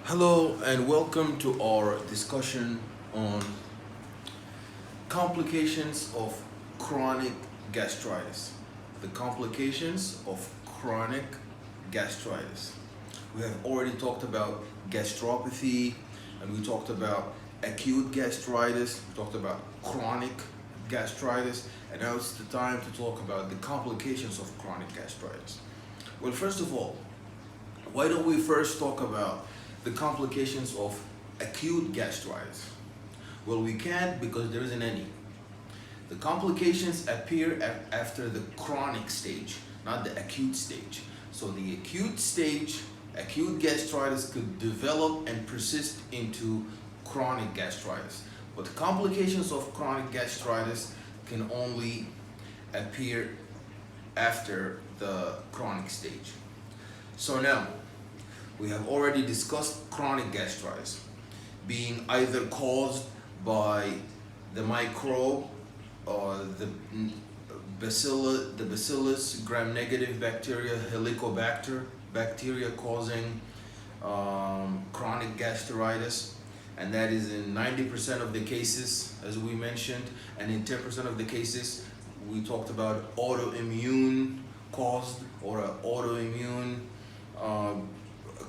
Hello and welcome to our discussion on complications of chronic gastritis. The complications of chronic gastritis. We have already talked about gastropathy and we talked about acute gastritis, we talked about chronic gastritis, and now it's the time to talk about the complications of chronic gastritis. Well, first of all, why don't we first talk about the complications of acute gastritis? Well, we can't because there isn't any. The complications appear after the chronic stage, not the acute stage. So the acute stage, acute gastritis could develop and persist into chronic gastritis. But the complications of chronic gastritis can only appear after the chronic stage. So now, we have already discussed chronic gastritis being either caused by the microbe or the bacillus gram-negative bacteria, Helicobacter bacteria causing chronic gastritis, and that is in 90% of the cases, as we mentioned, and in 10% of the cases we talked about autoimmune caused or autoimmune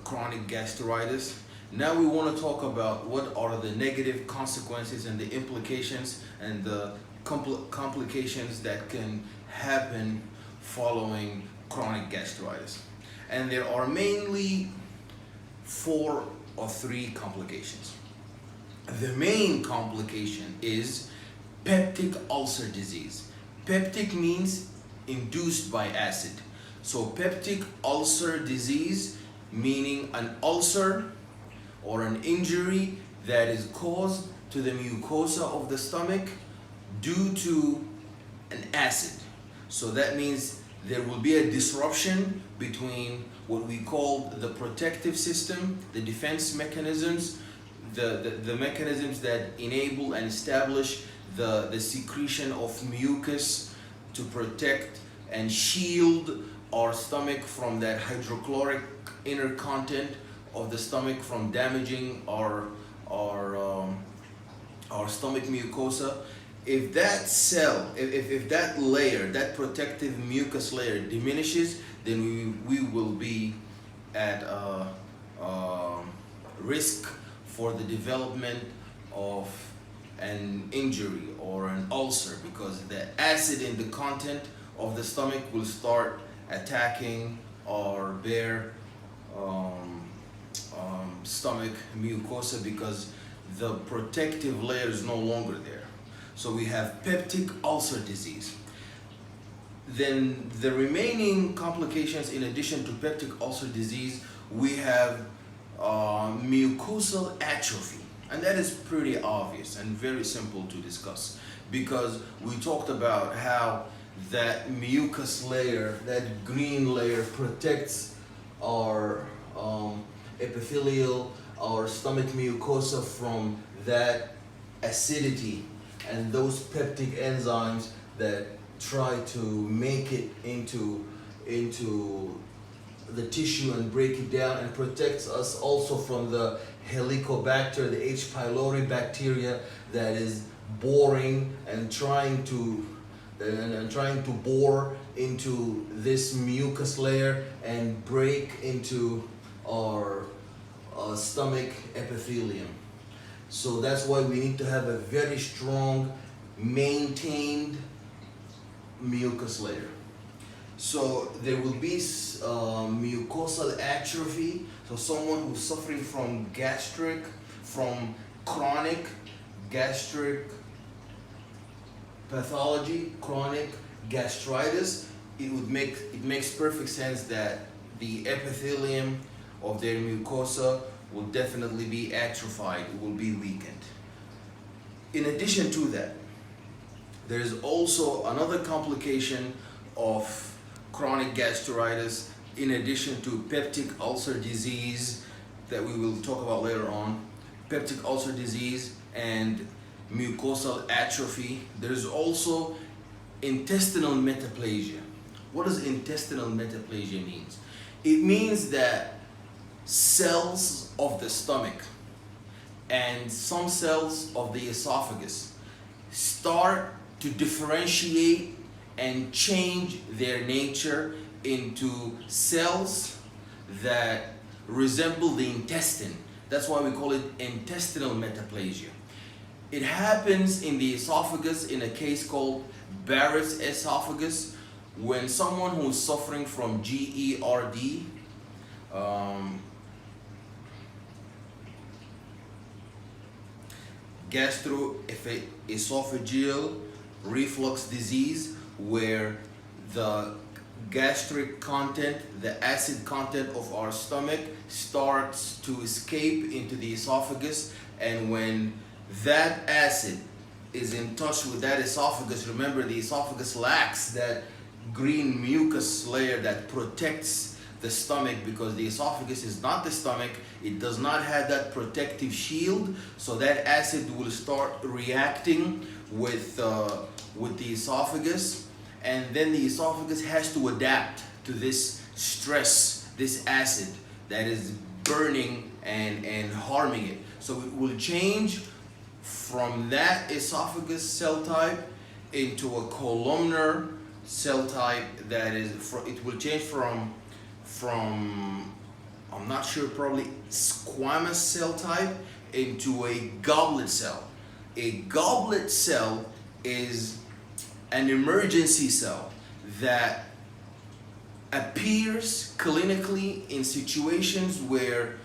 chronic gastritis. Now we want to talk about what are the negative consequences and the implications and the complications that can happen following chronic gastritis. And there are mainly 4 or 3 complications. The main complication is peptic ulcer disease. Peptic means induced by acid. So peptic ulcer disease meaning an ulcer or an injury that is caused to the mucosa of the stomach due to an acid. So that means there will be a disruption between what we call the protective system, the defense mechanisms, the mechanisms that enable and establish the secretion of mucus to protect and shield our stomach from that hydrochloric inner content of the stomach from damaging our stomach mucosa. If that cell, if that layer, that protective mucus layer diminishes, then we will be at risk for the development of an injury or an ulcer, because the acid in the content of the stomach will start attacking our bare stomach mucosa because the protective layer is no longer there. So we have peptic ulcer disease. Then the remaining complications, in addition to peptic ulcer disease, we have mucosal atrophy. And that is pretty obvious and very simple to discuss, because we talked about how that mucus layer, that green layer, protects our epithelial, our stomach mucosa from that acidity and those peptic enzymes that try to make it into the tissue and break it down, and protects us also from the Helicobacter, the H. pylori bacteria that is boring and trying to bore into this mucus layer and break into our stomach epithelium. So that's why we need to have a very strong, maintained mucus layer. So there will be mucosal atrophy. So someone who's suffering from chronic gastric pathology, chronic gastritis, it makes perfect sense that the epithelium of their mucosa will definitely be atrophied, it will be weakened. In addition to that, there is also another complication of chronic gastritis, in addition to peptic ulcer disease that we will talk about later on, peptic ulcer disease and mucosal atrophy. There is also intestinal metaplasia. What does intestinal metaplasia mean? It means that cells of the stomach and some cells of the esophagus start to differentiate and change their nature into cells that resemble the intestine. That's why we call it intestinal metaplasia. It happens in the esophagus in a case called Barrett's esophagus, when someone who's suffering from GERD, gastroesophageal reflux disease, where the gastric content, the acid content of our stomach starts to escape into the esophagus, and when that acid is in touch with that esophagus, remember the esophagus lacks that green mucus layer that protects the stomach, because the esophagus is not the stomach, it does not have that protective shield, so that acid will start reacting with the esophagus, and then the esophagus has to adapt to this stress, this acid that is burning and harming it. So it will change from that esophagus cell type into a columnar cell type that is, it will change from I'm not sure, probably squamous cell type into a goblet cell. A goblet cell is an emergency cell that appears clinically in situations where,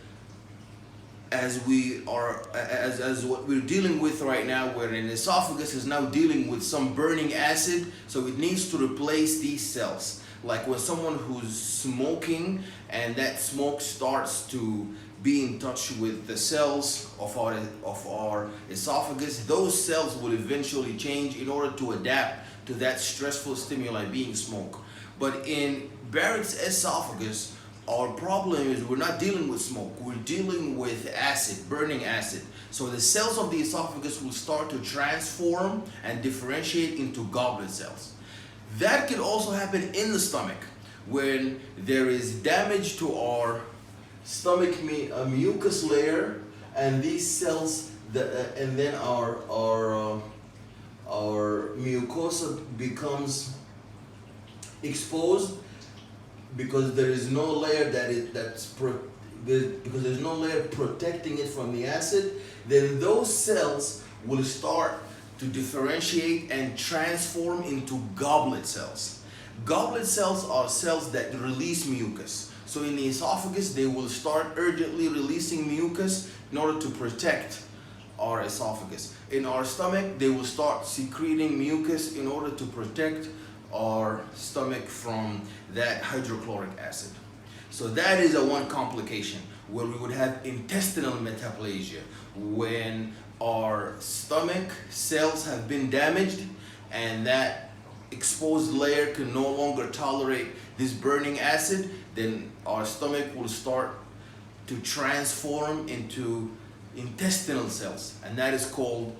as what we're dealing with right now, where an esophagus is now dealing with some burning acid, so it needs to replace these cells. Like when someone who's smoking and that smoke starts to be in touch with the cells of our esophagus, those cells will eventually change in order to adapt to that stressful stimuli being smoke. But in Barrett's esophagus, our problem is we're not dealing with smoke, we're dealing with acid, burning acid. So the cells of the esophagus will start to transform and differentiate into goblet cells. That could also happen in the stomach when there is damage to our stomach mucus layer, and these cells, and then our mucosa becomes exposed, because there is no layer because there's no layer protecting it from the acid. Then those cells will start to differentiate and transform into goblet cells. Goblet cells are cells that release mucus. So in the esophagus, they will start urgently releasing mucus in order to protect our esophagus. In our stomach, they will start secreting mucus in order to protect our stomach from that hydrochloric acid. So that is one complication, where we would have intestinal metaplasia, when our stomach cells have been damaged and that exposed layer can no longer tolerate this burning acid. Then our stomach will start to transform into intestinal cells, and that is called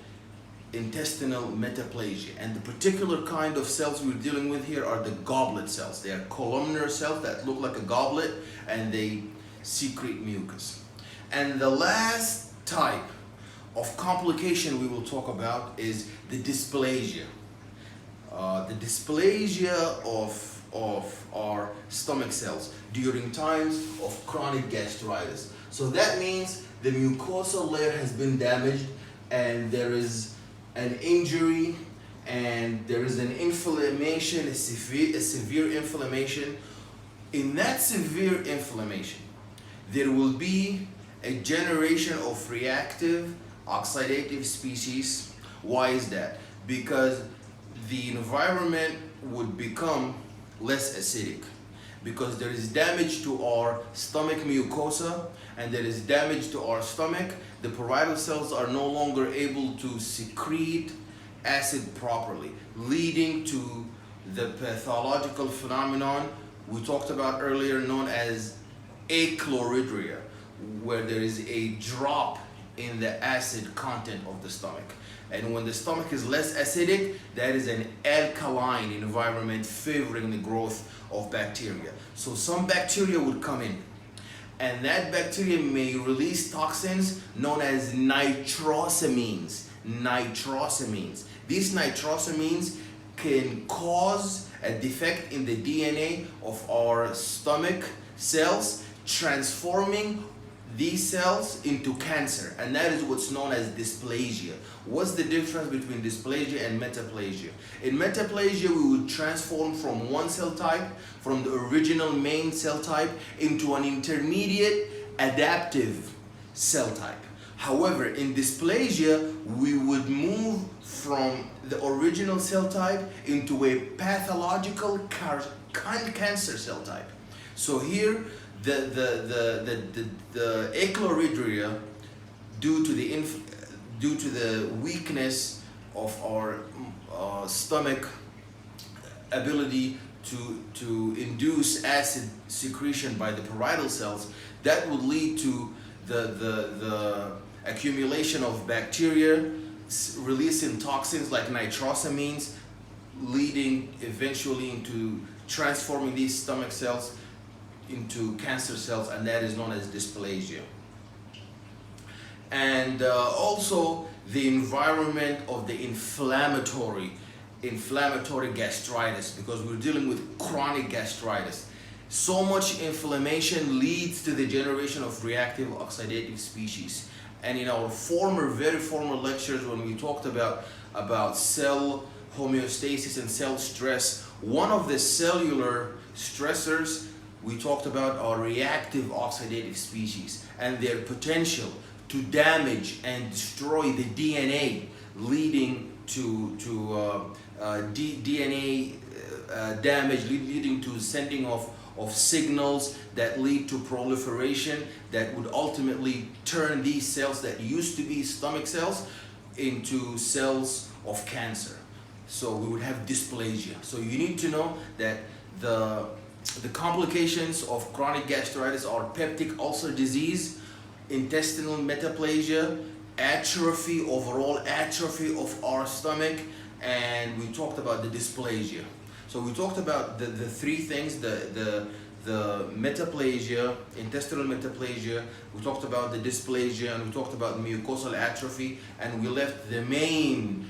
intestinal metaplasia. And the particular kind of cells we're dealing with here are the goblet cells. They are columnar cells that look like a goblet, and they secrete mucus. And the last type of complication we will talk about is the dysplasia. The dysplasia of our stomach cells during times of chronic gastritis. So that means the mucosal layer has been damaged, and there is an injury, and there is an inflammation, a severe inflammation. In that severe inflammation, there will be a generation of reactive oxidative species. Why is that? Because the environment would become less acidic, because there is damage to our stomach mucosa, and there is damage to our stomach. The parietal cells are no longer able to secrete acid properly, leading to the pathological phenomenon we talked about earlier, known as achlorhydria, where there is a drop in the acid content of the stomach. And when the stomach is less acidic, that is an alkaline environment favoring the growth of bacteria. So some bacteria would come in, and that bacteria may release toxins known as nitrosamines. These nitrosamines can cause a defect in the DNA of our stomach cells, transforming these cells into cancer, and that is what's known as dysplasia. What's the difference between dysplasia and metaplasia? In metaplasia, we would transform from one cell type, from the original main cell type, into an intermediate adaptive cell type. However, in dysplasia, we would move from the original cell type into a pathological cancer cell type. So here, the echloridria, due to the weakness of our stomach ability to induce acid secretion by the parietal cells, that would lead to the accumulation of bacteria releasing toxins like nitrosamines, leading eventually into transforming these stomach cells into cancer cells, and that is known as dysplasia. And also the environment of the inflammatory gastritis, because we're dealing with chronic gastritis. So much inflammation leads to the generation of reactive oxidative species. And in our very former lectures, when we talked about cell homeostasis and cell stress, one of the cellular stressors we talked about are reactive oxidative species and their potential to damage and destroy the DNA, leading to DNA damage, leading to sending of signals that lead to proliferation that would ultimately turn these cells that used to be stomach cells into cells of cancer. So we would have dysplasia. So you need to know that the complications of chronic gastritis are peptic ulcer disease, intestinal metaplasia, atrophy, overall atrophy of our stomach, and we talked about the dysplasia. So we talked about the three things, the metaplasia, intestinal metaplasia, we talked about the dysplasia, and we talked about mucosal atrophy, and we left the main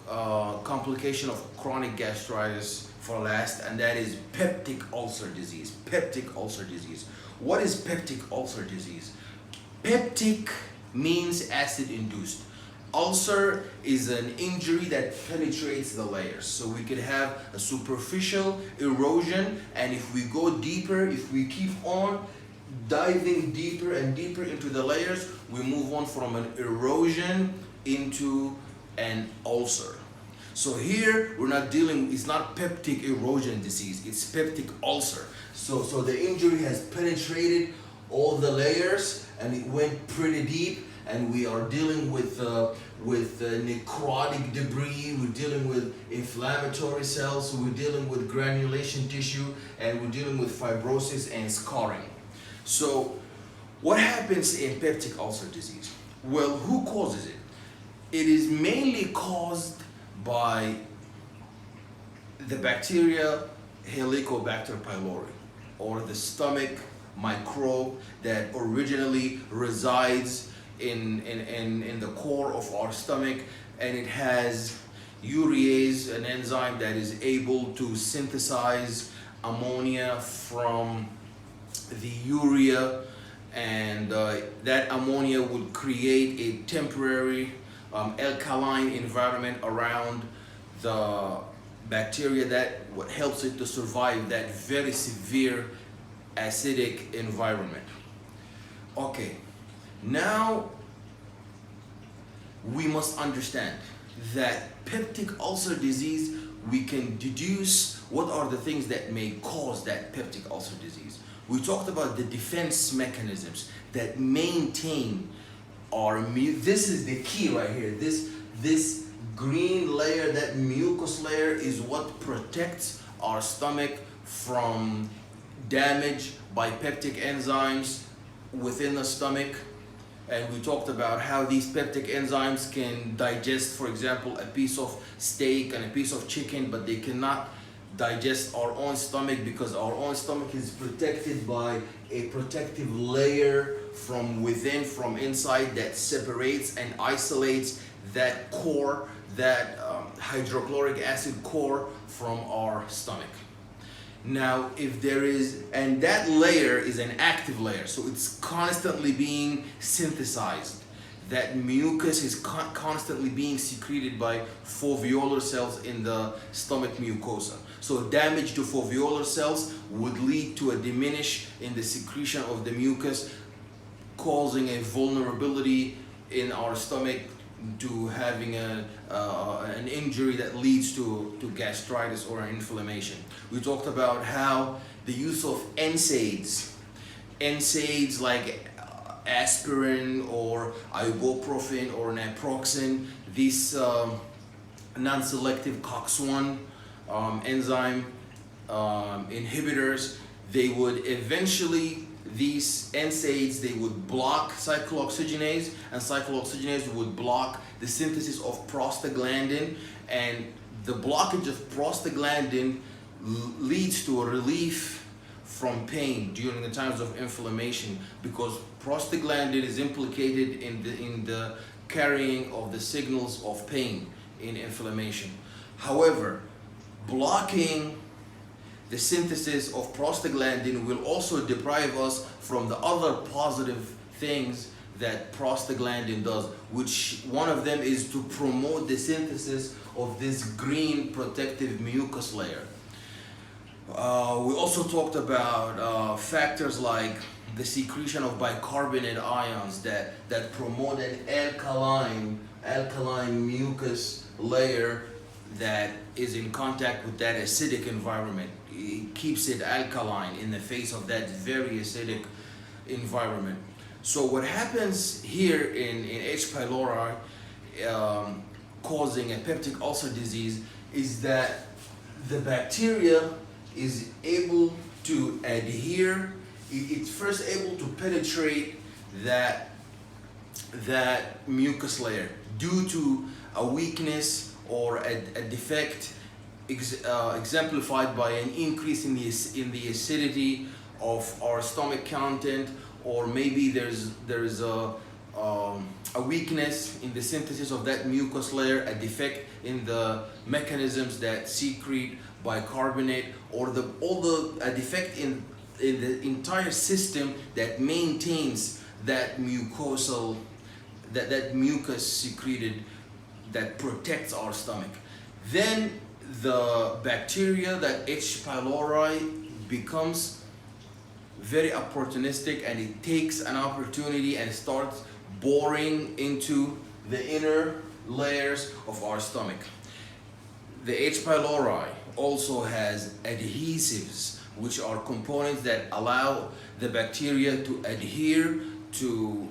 complication of chronic gastritis for last, and that is peptic ulcer disease. Peptic ulcer disease. What is peptic ulcer disease? Peptic means acid-induced. Ulcer is an injury that penetrates the layers. So we could have a superficial erosion, and if we go deeper, if we keep on diving deeper and deeper into the layers, we move on from an erosion into an ulcer. So here we're not dealing, it's not peptic erosion disease, it's peptic ulcer. So the injury has penetrated all the layers and it went pretty deep, and we are dealing with necrotic debris, we're dealing with inflammatory cells, we're dealing with granulation tissue, and we're dealing with fibrosis and scarring. So what happens in peptic ulcer disease? Well, who causes it? It is mainly caused by the bacteria Helicobacter pylori, or the stomach microbe that originally resides in the core of our stomach, and it has urease, an enzyme that is able to synthesize ammonia from the urea, and that ammonia would create a temporary alkaline environment around the bacteria that helps it to survive that very severe acidic environment. Okay, now we must understand that peptic ulcer disease, we can deduce what are the things that may cause that peptic ulcer disease. We talked about the defense mechanisms that maintain our this is the key right here. This green layer, that mucus layer, is what protects our stomach from damage by peptic enzymes within the stomach. And we talked about how these peptic enzymes can digest, for example, a piece of steak and a piece of chicken, but they cannot digest our own stomach, because our own stomach is protected by a protective layer from within, from inside, that separates and isolates that core, that hydrochloric acid core from our stomach. Now, if there is, and that layer is an active layer, so it's constantly being synthesized. That mucus is constantly being secreted by foveolar cells in the stomach mucosa. So damage to foveolar cells would lead to a diminish in the secretion of the mucus, causing a vulnerability in our stomach to having an injury that leads to gastritis or an inflammation. We talked about how the use of NSAIDs like aspirin or ibuprofen or naproxen, these non-selective COX-1 enzyme inhibitors, they would eventually, these NSAIDs, they would block cyclooxygenase, and cyclooxygenase would block the synthesis of prostaglandin, and the blockage of prostaglandin leads to a relief from pain during the times of inflammation, because prostaglandin is implicated in the carrying of the signals of pain in inflammation. However, blocking the synthesis of prostaglandin will also deprive us from the other positive things that prostaglandin does, which one of them is to promote the synthesis of this green protective mucus layer. We also talked about factors like the secretion of bicarbonate ions that promote an alkaline mucus layer that is in contact with that acidic environment. It keeps it alkaline in the face of that very acidic environment. So what happens here in H. pylori causing a peptic ulcer disease is that the bacteria is able to adhere, it's first able to penetrate that mucus layer due to a weakness or a defect exemplified by an increase in the acidity of our stomach content, or maybe there's a weakness in the synthesis of that mucus layer, a defect in the mechanisms that secrete bicarbonate, or a defect in the entire system that maintains that mucosal, that mucus secreted that protects our stomach. Then the bacteria, that H. pylori, becomes very opportunistic, and it takes an opportunity and starts boring into the inner layers of our stomach. The H. pylori also has adhesives, which are components that allow the bacteria to adhere to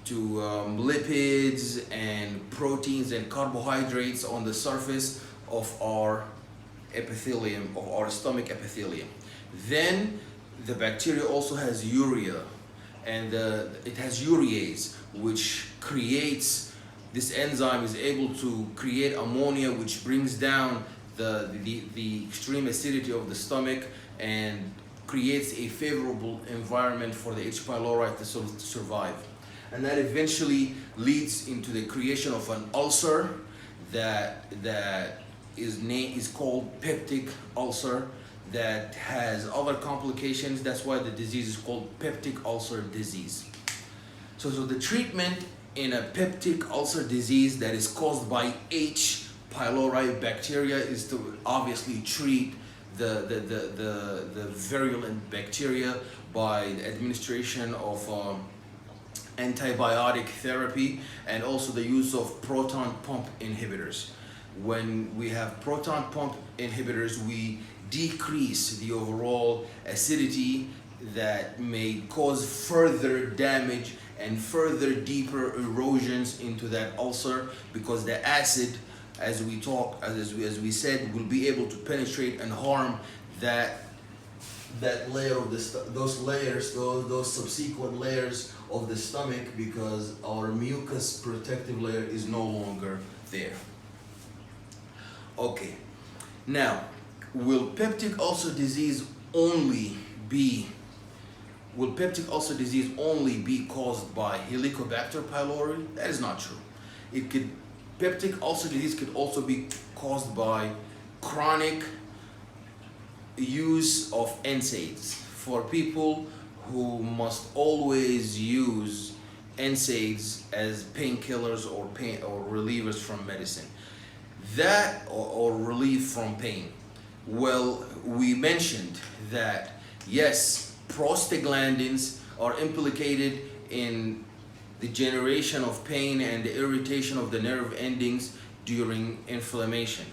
lipids and proteins and carbohydrates on the surface of our epithelium, of our stomach epithelium. Then the bacteria also has urea, and it has urease, which creates, this enzyme is able to create ammonia, which brings down the extreme acidity of the stomach and creates a favorable environment for the H. pylori to survive. And that eventually leads into the creation of an ulcer that is called peptic ulcer, that has other complications. That's why the disease is called peptic ulcer disease. So the treatment in a peptic ulcer disease that is caused by H. pylori bacteria is to obviously treat the virulent bacteria by administration of antibiotic therapy, and also the use of proton pump inhibitors. When we have proton pump inhibitors, we decrease the overall acidity that may cause further damage and further deeper erosions into that ulcer, because the acid, as we said, will be able to penetrate and harm that layer of those subsequent layers of the stomach, because our mucus protective layer is no longer there. Okay, now will peptic ulcer disease only be caused by Helicobacter pylori? That is not true. Peptic ulcer disease could also be caused by chronic use of NSAIDs. For people who must always use NSAIDs as painkillers or relievers from medicine, or relief from pain. Well, we mentioned that yes, prostaglandins are implicated in the generation of pain and the irritation of the nerve endings during inflammation.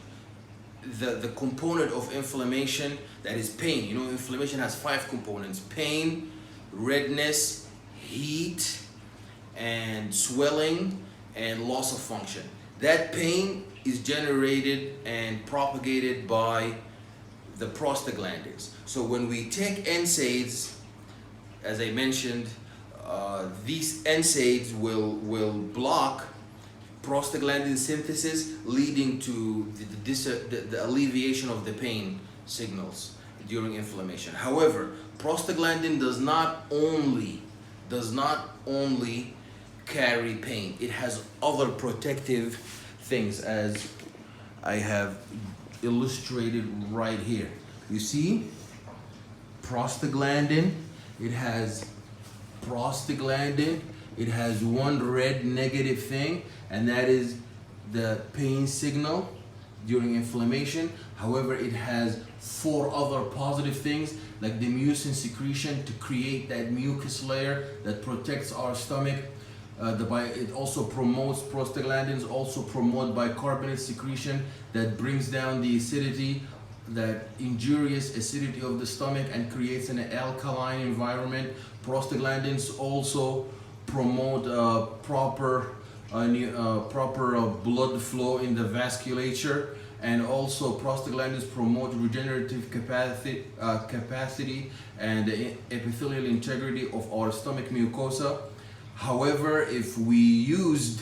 The component of inflammation, that is pain. You know, inflammation has 5 components: pain, redness, heat, and swelling, and loss of function. That pain is generated and propagated by the prostaglandins. So when we take NSAIDs, as I mentioned, these NSAIDs will block prostaglandin synthesis, leading to the alleviation of the pain signals during inflammation. However, prostaglandin does not only carry pain. It has other protective things, as I have illustrated right here. You see, prostaglandin, it has one red negative thing, and that is the pain signal during inflammation. However, it has 4 other positive things, like the mucin secretion to create that mucus layer that protects our stomach. It also promotes, prostaglandins also promote bicarbonate secretion that brings down the acidity, that injurious acidity of the stomach, and creates an alkaline environment. Prostaglandins also promote proper blood flow in the vasculature, and also prostaglandins promote regenerative capacity and epithelial integrity of our stomach mucosa. However, if we used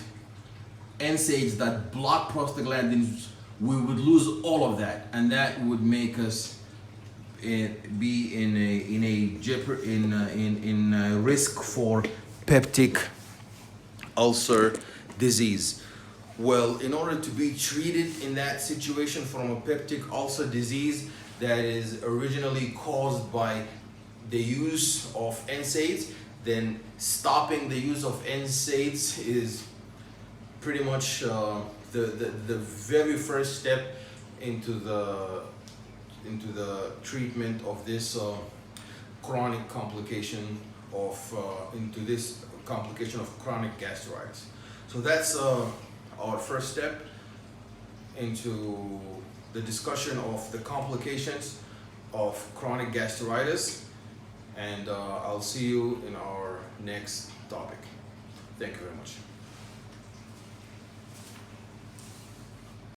NSAIDs that block prostaglandins, we would lose all of that, and that would make us be in a risk for peptic ulcer disease. Well, in order to be treated in that situation from a peptic ulcer disease that is originally caused by the use of NSAIDs, then stopping the use of NSAIDs is pretty much the very first step into the treatment of this chronic complication of chronic gastritis. So that's our first step into the discussion of the complications of chronic gastritis, and I'll see you in our next topic. Thank you very much.